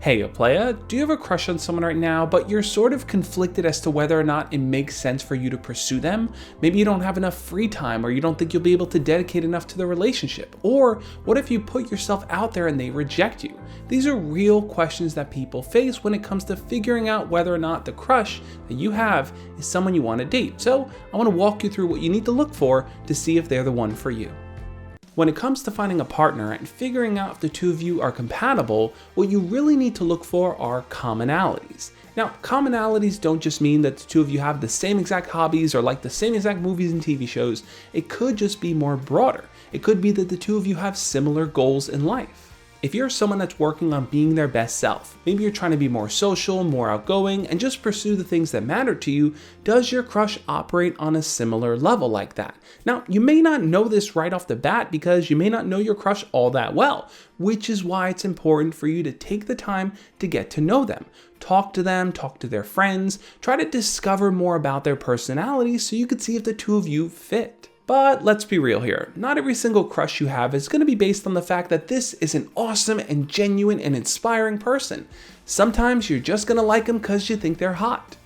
Hey, playa, do you have a crush on someone right now, but you're sort of conflicted as to whether or not it makes sense for you to pursue them? Maybe you don't have enough free time, or you don't think you'll be able to dedicate enough to the relationship. Or what if you put yourself out there and they reject you? These are real questions that people face when it comes to figuring out whether or not the crush that you have is someone you want to date. So I want to walk you through what you need to look for to see if they're the one for you. When it comes to finding a partner and figuring out if the two of you are compatible, what you really need to look for are commonalities. Now, commonalities don't just mean that the two of you have the same exact hobbies or like the same exact movies and TV shows. It could just be more broader. It could be that the two of you have similar goals in life. If you're someone that's working on being their best self, maybe you're trying to be more social, more outgoing, and just pursue the things that matter to you, does your crush operate on a similar level like that? Now, you may not know this right off the bat because you may not know your crush all that well, which is why it's important for you to take the time to get to know them. Talk to them, talk to their friends, try to discover more about their personality so you could see if the two of you fit. But let's be real here, not every single crush you have is going to be based on the fact that this is an awesome and genuine and inspiring person. Sometimes you're just going to like them because you think they're hot.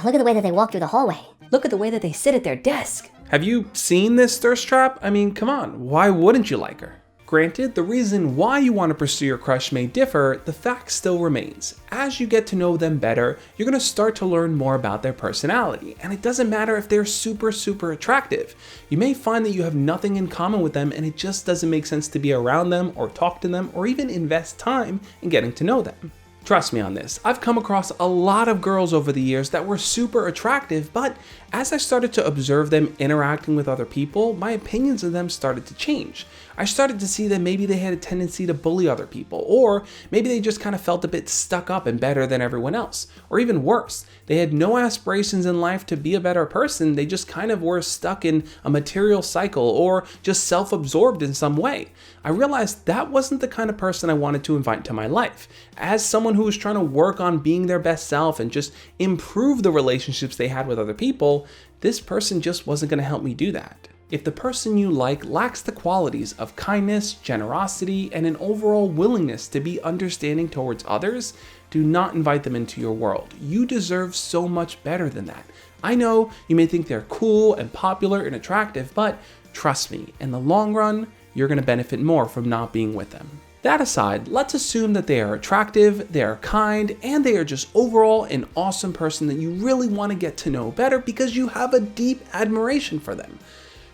Look at the way that they walk through the hallway. Look at the way that they sit at their desk. Have you seen this thirst trap? I mean, come on, why wouldn't you like her? Granted, the reason why you want to pursue your crush may differ, the fact still remains. As you get to know them better, you're going to start to learn more about their personality, and it doesn't matter if they're super attractive. You may find that you have nothing in common with them and it just doesn't make sense to be around them or talk to them or even invest time in getting to know them. Trust me on this, I've come across a lot of girls over the years that were super attractive, but as I started to observe them interacting with other people, my opinions of them started to change. I started to see that maybe they had a tendency to bully other people, or maybe they just kind of felt a bit stuck up and better than everyone else. Or even worse, they had no aspirations in life to be a better person, they just kind of were stuck in a material cycle or just self-absorbed in some way. I realized that wasn't the kind of person I wanted to invite into my life. As someone who was trying to work on being their best self and just improve the relationships they had with other people, this person just wasn't going to help me do that. If the person you like lacks the qualities of kindness, generosity, and an overall willingness to be understanding towards others, do not invite them into your world. You deserve so much better than that. I know you may think they're cool and popular and attractive, but trust me, in the long run, you're going to benefit more from not being with them. That aside, let's assume that they are attractive, they are kind, and they are just overall an awesome person that you really want to get to know better because you have a deep admiration for them.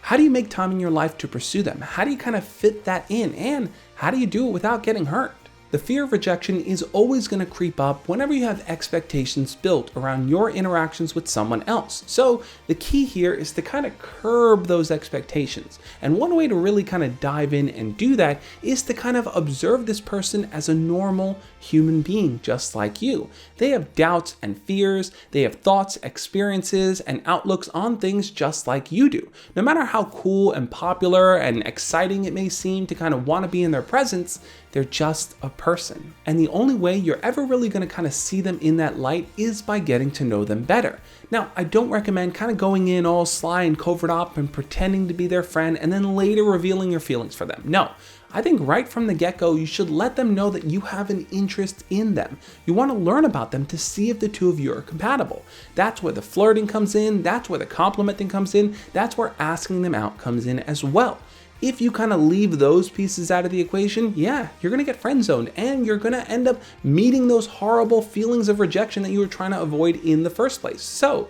How do you make time in your life to pursue them? How do you kind of fit that in? And how do you do it without getting hurt? The fear of rejection is always going to creep up whenever you have expectations built around your interactions with someone else. So the key here is to kind of curb those expectations. And one way to really kind of dive in and do that is to kind of observe this person as a normal human being just like you. They have doubts and fears, they have thoughts, experiences, and outlooks on things just like you do. No matter how cool and popular and exciting it may seem to kind of want to be in their presence, they're just a person. And the only way you're ever really going to kind of see them in that light is by getting to know them better. Now, I don't recommend kind of going in all sly and covert up and pretending to be their friend and then later revealing your feelings for them. No, I think right from the get-go, you should let them know that you have an interest in them. You want to learn about them to see if the two of you are compatible. That's where the flirting comes in, that's where the complimenting comes in, that's where asking them out comes in as well. If you kind of leave those pieces out of the equation, yeah, you're going to get friend zoned and you're going to end up meeting those horrible feelings of rejection that you were trying to avoid in the first place. So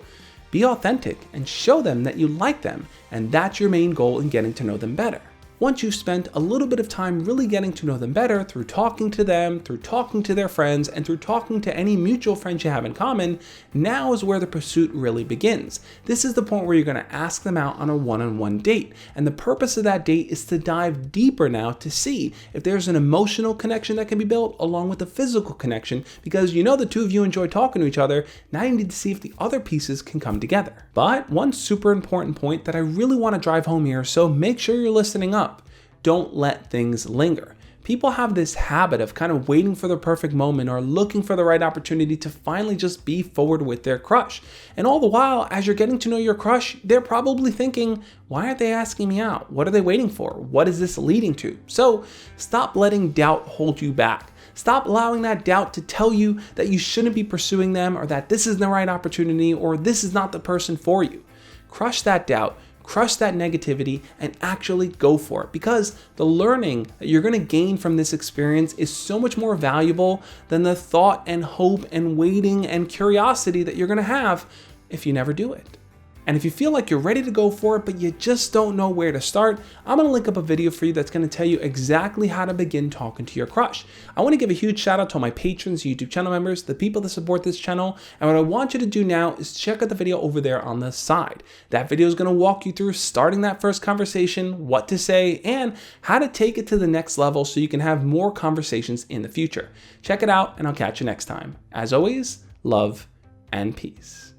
be authentic and show them that you like them, and that's your main goal in getting to know them better. Once you've spent a little bit of time really getting to know them better through talking to them, through talking to their friends, and through talking to any mutual friends you have in common, now is where the pursuit really begins. This is the point where you're going to ask them out on a one-on-one date. And the purpose of that date is to dive deeper now to see if there's an emotional connection that can be built along with a physical connection, because you know the two of you enjoy talking to each other. Now you need to see if the other pieces can come together. But one super important point that I really want to drive home here, so make sure you're listening up. Don't let things linger. People have this habit of kind of waiting for the perfect moment or looking for the right opportunity to finally just be forward with their crush. And all the while, as you're getting to know your crush, they're probably thinking, why aren't they asking me out? What are they waiting for? What is this leading to? So stop letting doubt hold you back. Stop allowing that doubt to tell you that you shouldn't be pursuing them, or that this isn't the right opportunity, or this is not the person for you. Crush that doubt, crush that negativity, and actually go for it, because the learning that you're going to gain from this experience is so much more valuable than the thought and hope and waiting and curiosity that you're going to have if you never do it. And if you feel like you're ready to go for it, but you just don't know where to start, I'm going to link up a video for you that's going to tell you exactly how to begin talking to your crush. I want to give a huge shout out to my patrons, YouTube channel members, the people that support this channel. And what I want you to do now is check out the video over there on the side. That video is going to walk you through starting that first conversation, what to say, and how to take it to the next level so you can have more conversations in the future. Check it out, and I'll catch you next time. As always, love and peace.